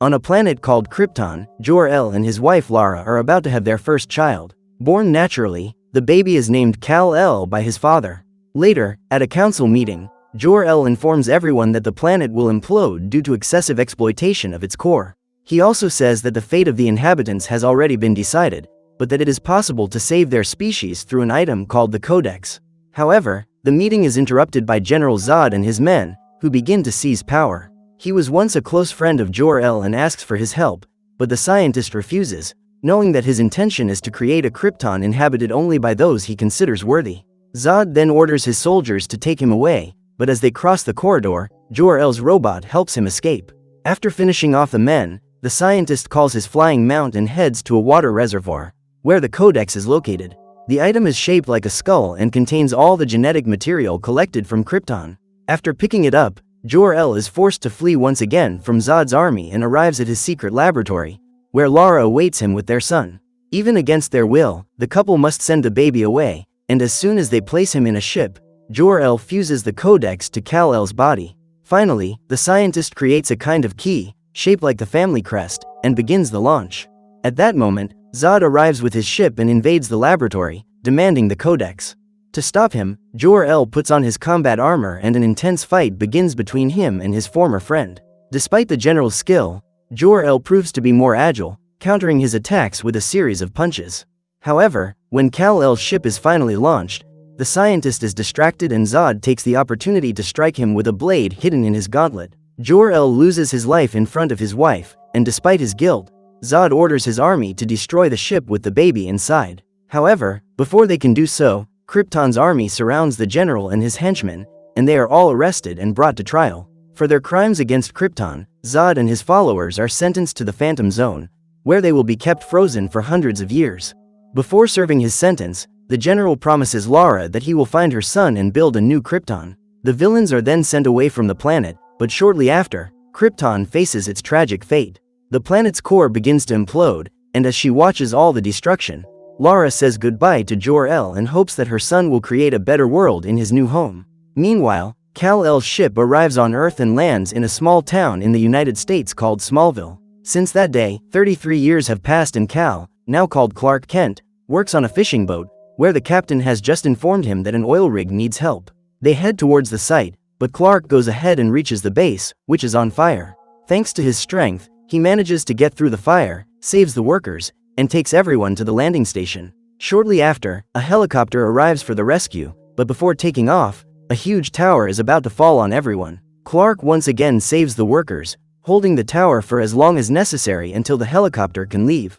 On a planet called Krypton, Jor-El and his wife Lara are about to have their first child. Born naturally, the baby is named Kal-El by his father. Later, at a council meeting, Jor-El informs everyone that the planet will implode due to excessive exploitation of its core. He also says that the fate of the inhabitants has already been decided, but that it is possible to save their species through an item called the Codex. However, the meeting is interrupted by General Zod and his men, who begin to seize power. He was once a close friend of Jor-El and asks for his help, but the scientist refuses, knowing that his intention is to create a Krypton inhabited only by those he considers worthy. Zod then orders his soldiers to take him away, but as they cross the corridor, Jor-El's robot helps him escape. After finishing off the men, the scientist calls his flying mount and heads to a water reservoir, where the Codex is located. The item is shaped like a skull and contains all the genetic material collected from Krypton. After picking it up, Jor-El is forced to flee once again from Zod's army and arrives at his secret laboratory, where Lara awaits him with their son. Even against their will, the couple must send the baby away, and as soon as they place him in a ship, Jor-El fuses the Codex to Kal-El's body. Finally, the scientist creates a kind of key, shaped like the family crest, and begins the launch. At that moment, Zod arrives with his ship and invades the laboratory, demanding the Codex. To stop him, Jor-El puts on his combat armor and an intense fight begins between him and his former friend. Despite the general's skill, Jor-El proves to be more agile, countering his attacks with a series of punches. However, when Kal-El's ship is finally launched, the scientist is distracted and Zod takes the opportunity to strike him with a blade hidden in his gauntlet. Jor-El loses his life in front of his wife, and despite his guilt, Zod orders his army to destroy the ship with the baby inside. However, before they can do so, Krypton's army surrounds the general and his henchmen, and they are all arrested and brought to trial. For their crimes against Krypton, Zod and his followers are sentenced to the Phantom Zone, where they will be kept frozen for hundreds of years. Before serving his sentence, the general promises Lara that he will find her son and build a new Krypton. The villains are then sent away from the planet, but shortly after, Krypton faces its tragic fate. The planet's core begins to implode, and as she watches all the destruction, Lara says goodbye to Jor-El and hopes that her son will create a better world in his new home. Meanwhile, Kal-El's ship arrives on Earth and lands in a small town in the United States called Smallville. Since that day, 33 years have passed and Kal, now called Clark Kent, works on a fishing boat, where the captain has just informed him that an oil rig needs help. They head towards the site, but Clark goes ahead and reaches the base, which is on fire. Thanks to his strength, he manages to get through the fire, saves the workers, and takes everyone to the landing station. Shortly after, a helicopter arrives for the rescue, but before taking off, a huge tower is about to fall on everyone. Clark once again saves the workers, holding the tower for as long as necessary until the helicopter can leave.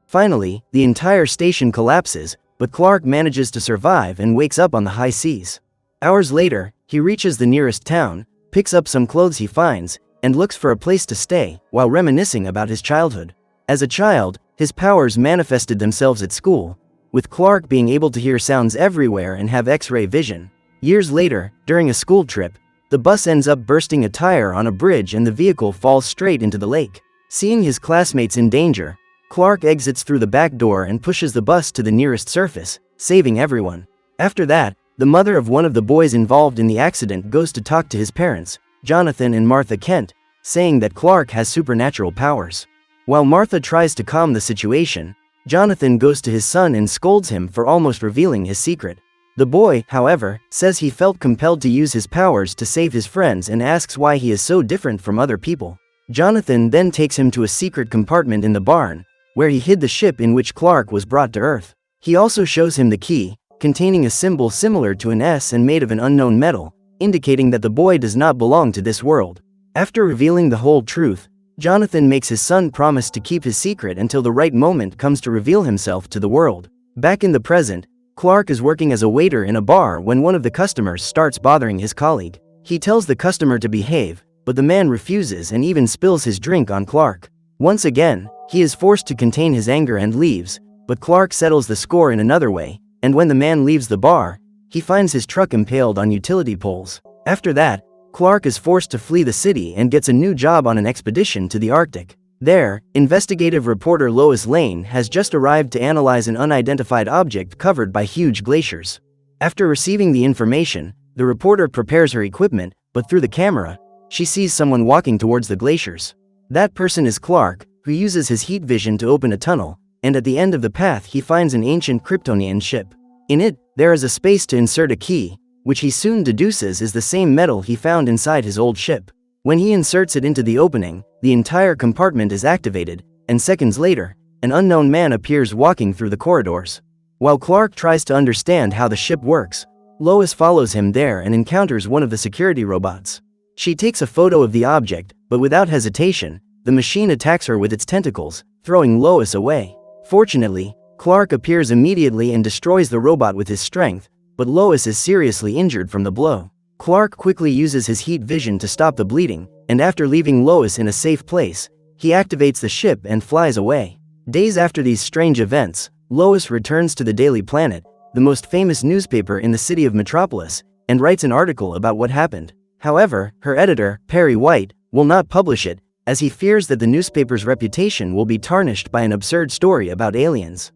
Finally, the entire station collapses, but Clark manages to survive and wakes up on the high seas. Hours later, he reaches the nearest town, picks up some clothes he finds, and looks for a place to stay, while reminiscing about his childhood. As a child, his powers manifested themselves at school, with Clark being able to hear sounds everywhere and have X-ray vision. Years later, during a school trip, the bus ends up bursting a tire on a bridge and the vehicle falls straight into the lake. Seeing his classmates in danger, Clark exits through the back door and pushes the bus to the nearest surface, saving everyone. After that, the mother of one of the boys involved in the accident goes to talk to his parents, Jonathan and Martha Kent, saying that Clark has supernatural powers. While Martha tries to calm the situation, Jonathan goes to his son and scolds him for almost revealing his secret. The boy, however, says he felt compelled to use his powers to save his friends and asks why he is so different from other people. Jonathan then takes him to a secret compartment in the barn, where he hid the ship in which Clark was brought to Earth. He also shows him the key, containing a symbol similar to an S and made of an unknown metal, indicating that the boy does not belong to this world. After revealing the whole truth, Jonathan makes his son promise to keep his secret until the right moment comes to reveal himself to the world. Back in the present, Clark is working as a waiter in a bar when one of the customers starts bothering his colleague. He tells the customer to behave, but the man refuses and even spills his drink on Clark. Once again, he is forced to contain his anger and leaves, but Clark settles the score in another way, and when the man leaves the bar, he finds his truck impaled on utility poles. After that, Clark is forced to flee the city and gets a new job on an expedition to the Arctic. There, investigative reporter Lois Lane has just arrived to analyze an unidentified object covered by huge glaciers. After receiving the information, the reporter prepares her equipment, but through the camera, she sees someone walking towards the glaciers. That person is Clark, who uses his heat vision to open a tunnel, and at the end of the path he finds an ancient Kryptonian ship. In it, there is a space to insert a key, which he soon deduces is the same metal he found inside his old ship. When he inserts it into the opening, the entire compartment is activated, and seconds later, an unknown man appears walking through the corridors. While Clark tries to understand how the ship works, Lois follows him there and encounters one of the security robots. She takes a photo of the object, but without hesitation, the machine attacks her with its tentacles, throwing Lois away. Fortunately, Clark appears immediately and destroys the robot with his strength, but Lois is seriously injured from the blow. Clark quickly uses his heat vision to stop the bleeding, and after leaving Lois in a safe place, he activates the ship and flies away. Days after these strange events, Lois returns to the Daily Planet, the most famous newspaper in the city of Metropolis, and writes an article about what happened. However, her editor, Perry White, will not publish it, as he fears that the newspaper's reputation will be tarnished by an absurd story about aliens.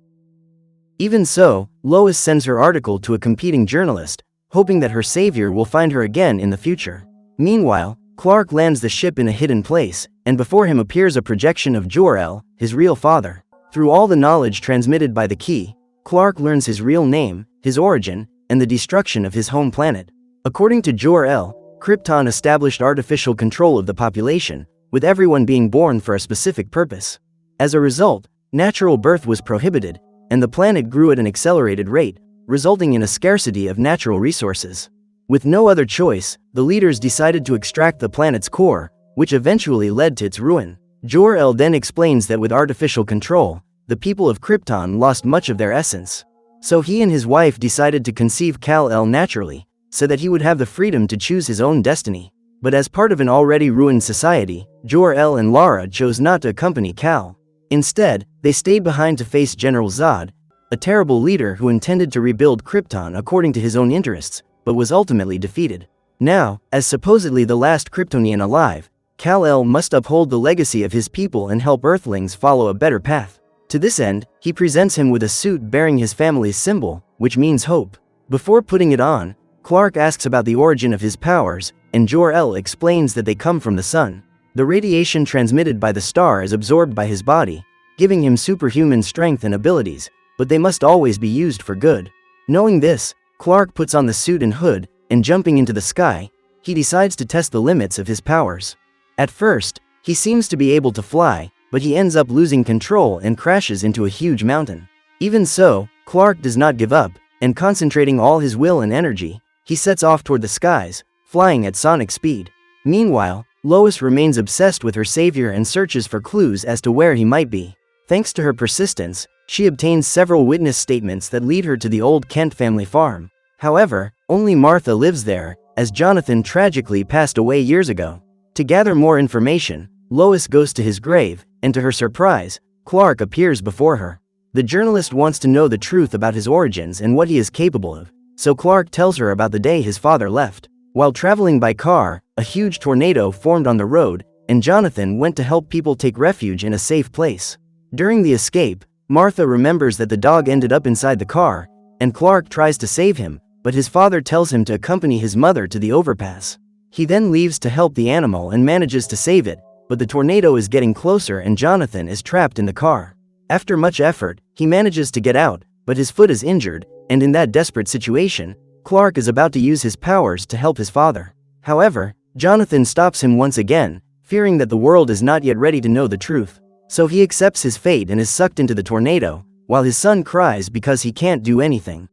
Even so, Lois sends her article to a competing journalist, hoping that her savior will find her again in the future. Meanwhile, Clark lands the ship in a hidden place, and before him appears a projection of Jor-El, his real father. Through all the knowledge transmitted by the key, Clark learns his real name, his origin, and the destruction of his home planet. According to Jor-El, Krypton established artificial control of the population, with everyone being born for a specific purpose. As a result, natural birth was prohibited, and the planet grew at an accelerated rate, resulting in a scarcity of natural resources. With no other choice, the leaders decided to extract the planet's core, which eventually led to its ruin. Jor-El then explains that with artificial control, the people of Krypton lost much of their essence. So he and his wife decided to conceive Kal-El naturally, so that he would have the freedom to choose his own destiny. But as part of an already ruined society, Jor-El and Lara chose not to accompany Kal. Instead, they stayed behind to face General Zod, a terrible leader who intended to rebuild Krypton according to his own interests, but was ultimately defeated. Now, as supposedly the last Kryptonian alive, Kal-El must uphold the legacy of his people and help Earthlings follow a better path. To this end, he presents him with a suit bearing his family's symbol, which means hope. Before putting it on, Clark asks about the origin of his powers, and Jor-El explains that they come from the sun. The radiation transmitted by the star is absorbed by his body, giving him superhuman strength and abilities, but they must always be used for good. Knowing this, Clark puts on the suit and hood, and jumping into the sky, he decides to test the limits of his powers. At first, he seems to be able to fly, but he ends up losing control and crashes into a huge mountain. Even so, Clark does not give up, and concentrating all his will and energy, he sets off toward the skies, flying at sonic speed. Meanwhile, Lois remains obsessed with her savior and searches for clues as to where he might be. Thanks to her persistence, she obtains several witness statements that lead her to the old Kent family farm. However, only Martha lives there, as Jonathan tragically passed away years ago. To gather more information, Lois goes to his grave, and to her surprise, Clark appears before her. The journalist wants to know the truth about his origins and what he is capable of, so Clark tells her about the day his father left. While traveling by car, a huge tornado formed on the road, and Jonathan went to help people take refuge in a safe place. During the escape, Martha remembers that the dog ended up inside the car, and Clark tries to save him, but his father tells him to accompany his mother to the overpass. He then leaves to help the animal and manages to save it, but the tornado is getting closer and Jonathan is trapped in the car. After much effort, he manages to get out, but his foot is injured, and in that desperate situation, Clark is about to use his powers to help his father. However, Jonathan stops him once again, fearing that the world is not yet ready to know the truth. So he accepts his fate and is sucked into the tornado, while his son cries because he can't do anything.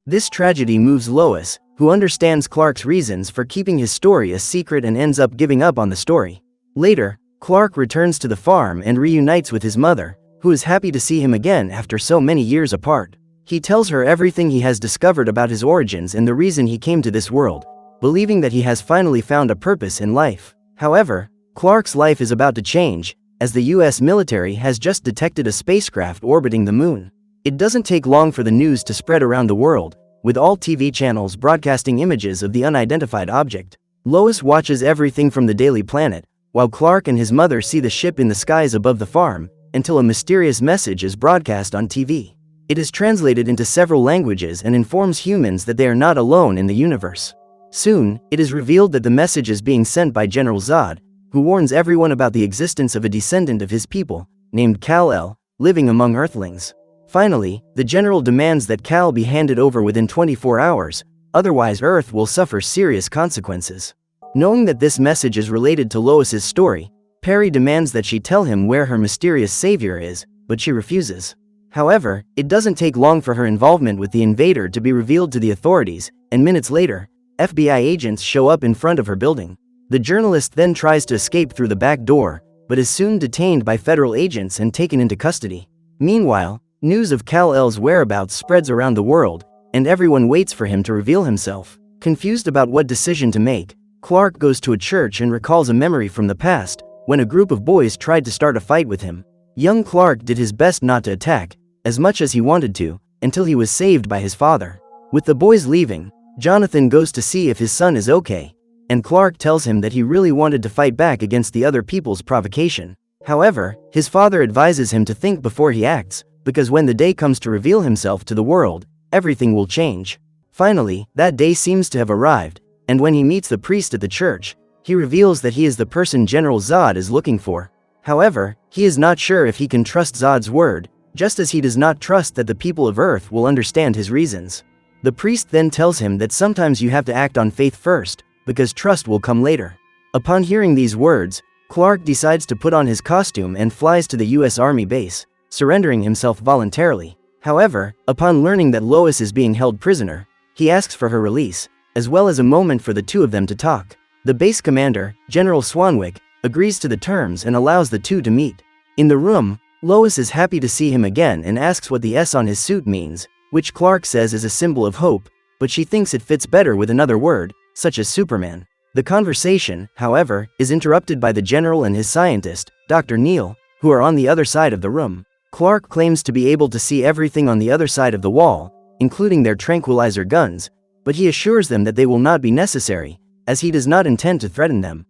This tragedy moves Lois, who understands Clark's reasons for keeping his story a secret and ends up giving up on the story. Later, Clark returns to the farm and reunites with his mother, who is happy to see him again after so many years apart. He tells her everything he has discovered about his origins and the reason he came to this world, believing that he has finally found a purpose in life. However, Clark's life is about to change, as the US military has just detected a spacecraft orbiting the moon. It doesn't take long for the news to spread around the world, with all TV channels broadcasting images of the unidentified object. Lois watches everything from the Daily Planet, while Clark and his mother see the ship in the skies above the farm, until a mysterious message is broadcast on TV. It is translated into several languages and informs humans that they are not alone in the universe. Soon, it is revealed that the message is being sent by General Zod, who warns everyone about the existence of a descendant of his people, named Kal-El, living among Earthlings. Finally, the general demands that Kal be handed over within 24 hours, otherwise Earth will suffer serious consequences. Knowing that this message is related to Lois's story, Perry demands that she tell him where her mysterious savior is, but she refuses. However, it doesn't take long for her involvement with the invader to be revealed to the authorities, and minutes later, FBI agents show up in front of her building. The journalist then tries to escape through the back door, but is soon detained by federal agents and taken into custody. Meanwhile, news of Kal-El's whereabouts spreads around the world, and everyone waits for him to reveal himself. Confused about what decision to make, Clark goes to a church and recalls a memory from the past, when a group of boys tried to start a fight with him. Young Clark did his best not to attack, as much as he wanted to, until he was saved by his father. With the boys leaving, Jonathan goes to see if his son is okay, and Clark tells him that he really wanted to fight back against the other people's provocation. However, his father advises him to think before he acts, because when the day comes to reveal himself to the world, everything will change. Finally, that day seems to have arrived, and when he meets the priest at the church, he reveals that he is the person General Zod is looking for. However, he is not sure if he can trust Zod's word, just as he does not trust that the people of Earth will understand his reasons. The priest then tells him that sometimes you have to act on faith first, because trust will come later. Upon hearing these words, Clark decides to put on his costume and flies to the US Army base, surrendering himself voluntarily. However, upon learning that Lois is being held prisoner, he asks for her release, as well as a moment for the two of them to talk. The base commander, General Swanwick, agrees to the terms and allows the two to meet. In the room, Lois is happy to see him again and asks what the S on his suit means, which Clark says is a symbol of hope, but she thinks it fits better with another word, such as Superman. The conversation, however, is interrupted by the general and his scientist, Dr. Neal, who are on the other side of the room. Clark claims to be able to see everything on the other side of the wall, including their tranquilizer guns, but he assures them that they will not be necessary, as he does not intend to threaten them.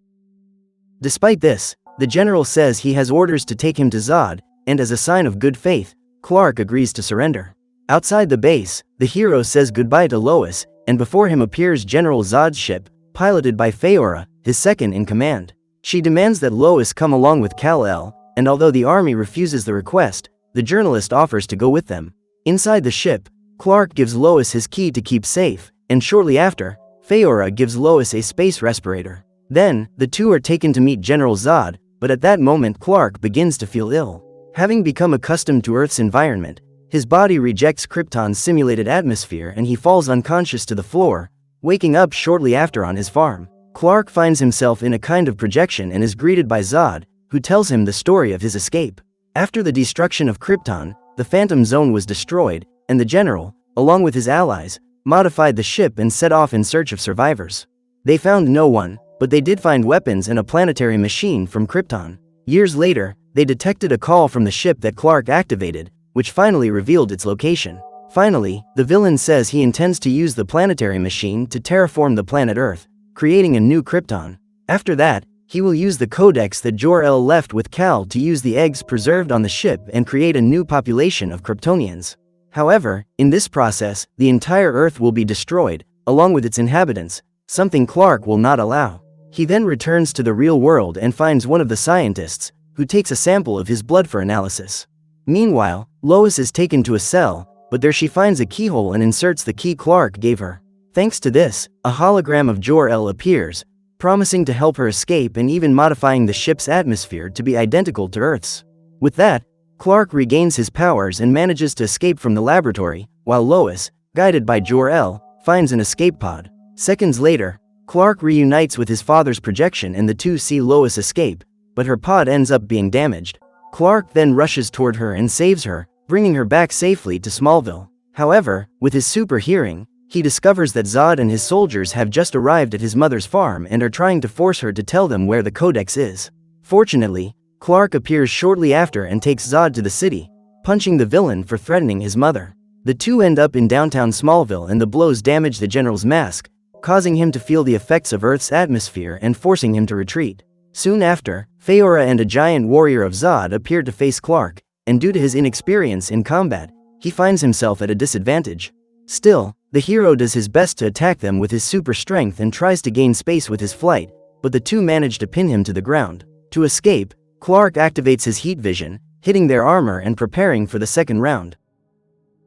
Despite this, the general says he has orders to take him to Zod, and as a sign of good faith, Clark agrees to surrender. Outside the base, the hero says goodbye to Lois, and before him appears General Zod's ship, piloted by Faora, his second in command. She demands that Lois come along with Kal-El, and although the army refuses the request, the journalist offers to go with them. Inside the ship, Clark gives Lois his key to keep safe, and shortly after, Faora gives Lois a space respirator. Then, the two are taken to meet General Zod, but at that moment Clark begins to feel ill. Having become accustomed to Earth's environment, his body rejects Krypton's simulated atmosphere and he falls unconscious to the floor, waking up shortly after on his farm. Clark finds himself in a kind of projection and is greeted by Zod, who tells him the story of his escape. After the destruction of Krypton, the Phantom Zone was destroyed, and the general, along with his allies, modified the ship and set off in search of survivors. They found no one, but they did find weapons and a planetary machine from Krypton. Years later, they detected a call from the ship that Clark activated, which finally revealed its location. Finally, the villain says he intends to use the planetary machine to terraform the planet Earth, creating a new Krypton. After that, he will use the codex that Jor-El left with Kal to use the eggs preserved on the ship and create a new population of Kryptonians. However, in this process, the entire Earth will be destroyed, along with its inhabitants, something Clark will not allow. He then returns to the real world and finds one of the scientists, who takes a sample of his blood for analysis. Meanwhile, Lois is taken to a cell, but there she finds a keyhole and inserts the key Clark gave her. Thanks to this, a hologram of Jor-El appears, promising to help her escape and even modifying the ship's atmosphere to be identical to Earth's. With that, Clark regains his powers and manages to escape from the laboratory, while Lois, guided by Jor-El, finds an escape pod. Seconds later, Clark reunites with his father's projection and the two see Lois escape, but her pod ends up being damaged. Clark then rushes toward her and saves her, bringing her back safely to Smallville. However, with his super hearing, he discovers that Zod and his soldiers have just arrived at his mother's farm and are trying to force her to tell them where the codex is. Fortunately, Clark appears shortly after and takes Zod to the city, punching the villain for threatening his mother. The two end up in downtown Smallville and the blows damage the general's mask, causing him to feel the effects of Earth's atmosphere and forcing him to retreat. Soon after, Faora and a giant warrior of Zod appear to face Clark, and due to his inexperience in combat, he finds himself at a disadvantage. Still, the hero does his best to attack them with his super strength and tries to gain space with his flight, but the two manage to pin him to the ground. To escape, Clark activates his heat vision, hitting their armor and preparing for the second round.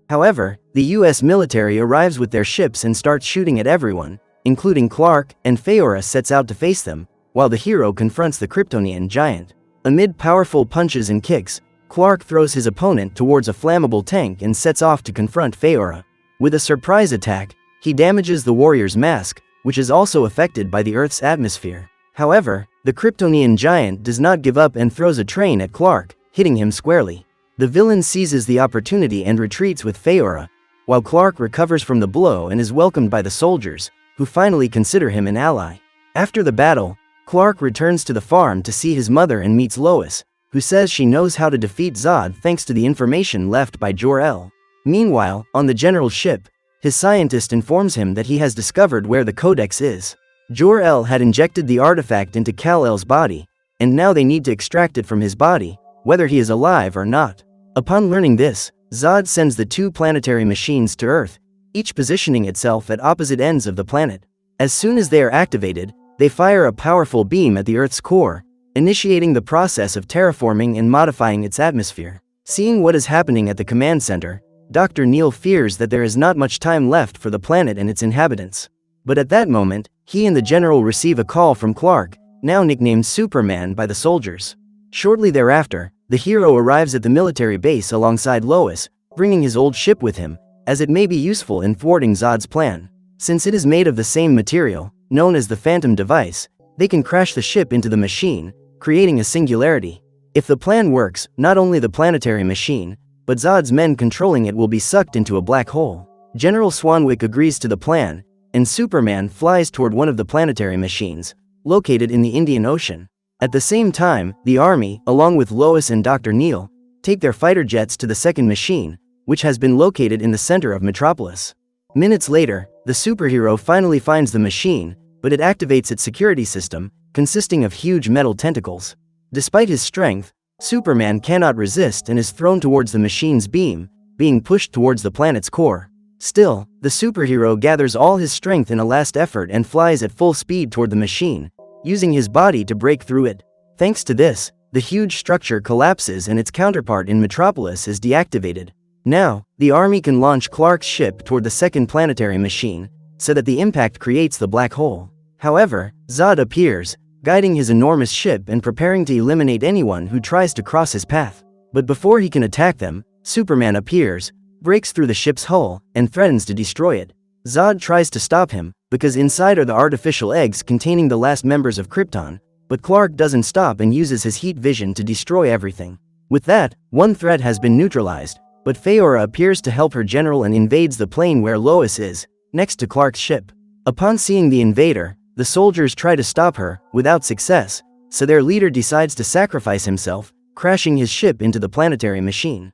However, the US military arrives with their ships and starts shooting at everyone, including Clark, and Faora sets out to face them, while the hero confronts the Kryptonian giant. Amid powerful punches and kicks, Clark throws his opponent towards a flammable tank and sets off to confront Faora. With a surprise attack, he damages the warrior's mask, which is also affected by the Earth's atmosphere. However, the Kryptonian giant does not give up and throws a train at Clark, hitting him squarely. The villain seizes the opportunity and retreats with Faora, while Clark recovers from the blow and is welcomed by the soldiers, who finally consider him an ally. After the battle, Clark returns to the farm to see his mother and meets Lois, who says she knows how to defeat Zod thanks to the information left by Jor-El. Meanwhile, on the general's ship, his scientist informs him that he has discovered where the Codex is. Jor-El had injected the artifact into Kal-El's body, and now they need to extract it from his body, whether he is alive or not. Upon learning this, Zod sends the two planetary machines to Earth, each positioning itself at opposite ends of the planet. As soon as they are activated, they fire a powerful beam at the Earth's core, initiating the process of terraforming and modifying its atmosphere. Seeing what is happening at the command center, Dr. Neil fears that there is not much time left for the planet and its inhabitants. But at that moment, he and the general receive a call from Clark, now nicknamed Superman by the soldiers. Shortly thereafter, the hero arrives at the military base alongside Lois, bringing his old ship with him, as it may be useful in thwarting Zod's plan. Since it is made of the same material, known as the Phantom device, they can crash the ship into the machine, creating a singularity. If the plan works, not only the planetary machine, but Zod's men controlling it will be sucked into a black hole. General Swanwick agrees to the plan, and Superman flies toward one of the planetary machines, located in the Indian Ocean. At the same time, the army, along with Lois and Dr. Neil, take their fighter jets to the second machine, which has been located in the center of Metropolis. Minutes later, the superhero finally finds the machine, but it activates its security system, consisting of huge metal tentacles. Despite his strength, Superman cannot resist and is thrown towards the machine's beam, being pushed towards the planet's core. Still, the superhero gathers all his strength in a last effort and flies at full speed toward the machine, using his body to break through it. Thanks to this, the huge structure collapses and its counterpart in Metropolis is deactivated. Now, the army can launch Clark's ship toward the second planetary machine, so that the impact creates the black hole. However, Zod appears, guiding his enormous ship and preparing to eliminate anyone who tries to cross his path. But before he can attack them, Superman appears, breaks through the ship's hull, and threatens to destroy it. Zod tries to stop him, because inside are the artificial eggs containing the last members of Krypton, but Clark doesn't stop and uses his heat vision to destroy everything. With that, one threat has been neutralized, but Faora appears to help her general and invades the plane where Lois is, next to Clark's ship. Upon seeing the invader, the soldiers try to stop her, without success, so their leader decides to sacrifice himself, crashing his ship into the planetary machine.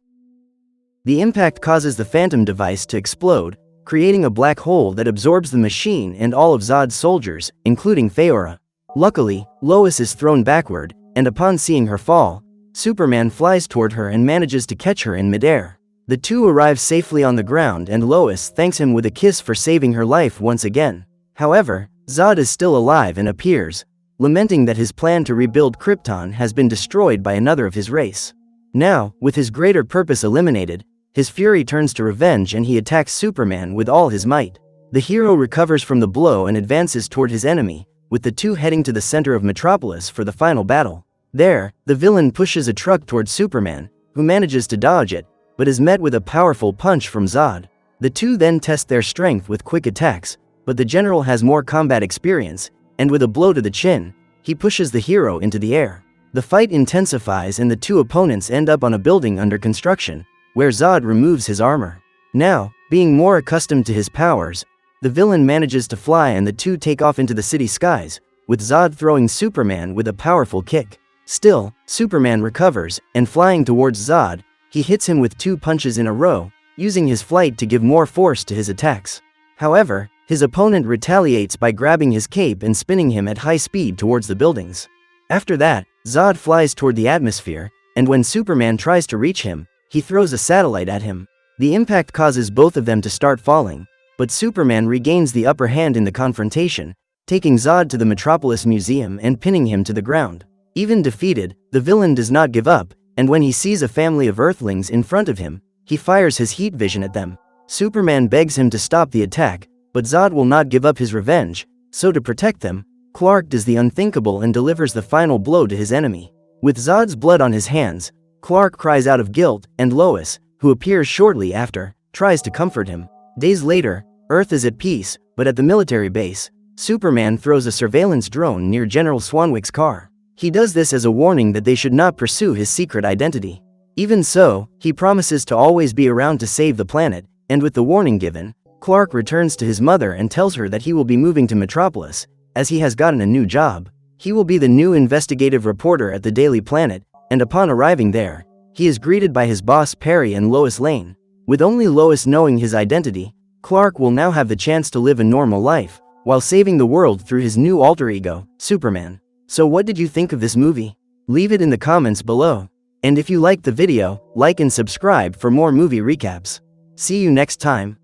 The impact causes the Phantom device to explode, creating a black hole that absorbs the machine and all of Zod's soldiers, including Faora. Luckily, Lois is thrown backward, and upon seeing her fall, Superman flies toward her and manages to catch her in midair. The two arrive safely on the ground and Lois thanks him with a kiss for saving her life once again. However, Zod is still alive and appears, lamenting that his plan to rebuild Krypton has been destroyed by another of his race. Now, with his greater purpose eliminated, his fury turns to revenge and he attacks Superman with all his might. The hero recovers from the blow and advances toward his enemy, with the two heading to the center of Metropolis for the final battle. There, the villain pushes a truck towards Superman, who manages to dodge it, but is met with a powerful punch from Zod. The two then test their strength with quick attacks, but the general has more combat experience, and with a blow to the chin, he pushes the hero into the air. The fight intensifies and the two opponents end up on a building under construction, where Zod removes his armor. Now, being more accustomed to his powers, the villain manages to fly and the two take off into the city skies, with Zod throwing Superman with a powerful kick. Still, Superman recovers, and flying towards Zod, he hits him with two punches in a row, using his flight to give more force to his attacks. However, his opponent retaliates by grabbing his cape and spinning him at high speed towards the buildings. After that, Zod flies toward the atmosphere, and when Superman tries to reach him, he throws a satellite at him. The impact causes both of them to start falling, but Superman regains the upper hand in the confrontation, taking Zod to the Metropolis Museum and pinning him to the ground. Even defeated, the villain does not give up, and when he sees a family of Earthlings in front of him, he fires his heat vision at them. Superman begs him to stop the attack, but Zod will not give up his revenge, so to protect them, Clark does the unthinkable and delivers the final blow to his enemy. With Zod's blood on his hands, Clark cries out of guilt, and Lois, who appears shortly after, tries to comfort him. Days later, Earth is at peace, but at the military base, Superman throws a surveillance drone near General Swanwick's car. He does this as a warning that they should not pursue his secret identity. Even so, he promises to always be around to save the planet, and with the warning given, Clark returns to his mother and tells her that he will be moving to Metropolis, as he has gotten a new job. He will be the new investigative reporter at the Daily Planet, and upon arriving there, he is greeted by his boss Perry and Lois Lane. With only Lois knowing his identity, Clark will now have the chance to live a normal life, while saving the world through his new alter ego, Superman. So what did you think of this movie? Leave it in the comments below. And if you liked the video, like and subscribe for more movie recaps. See you next time.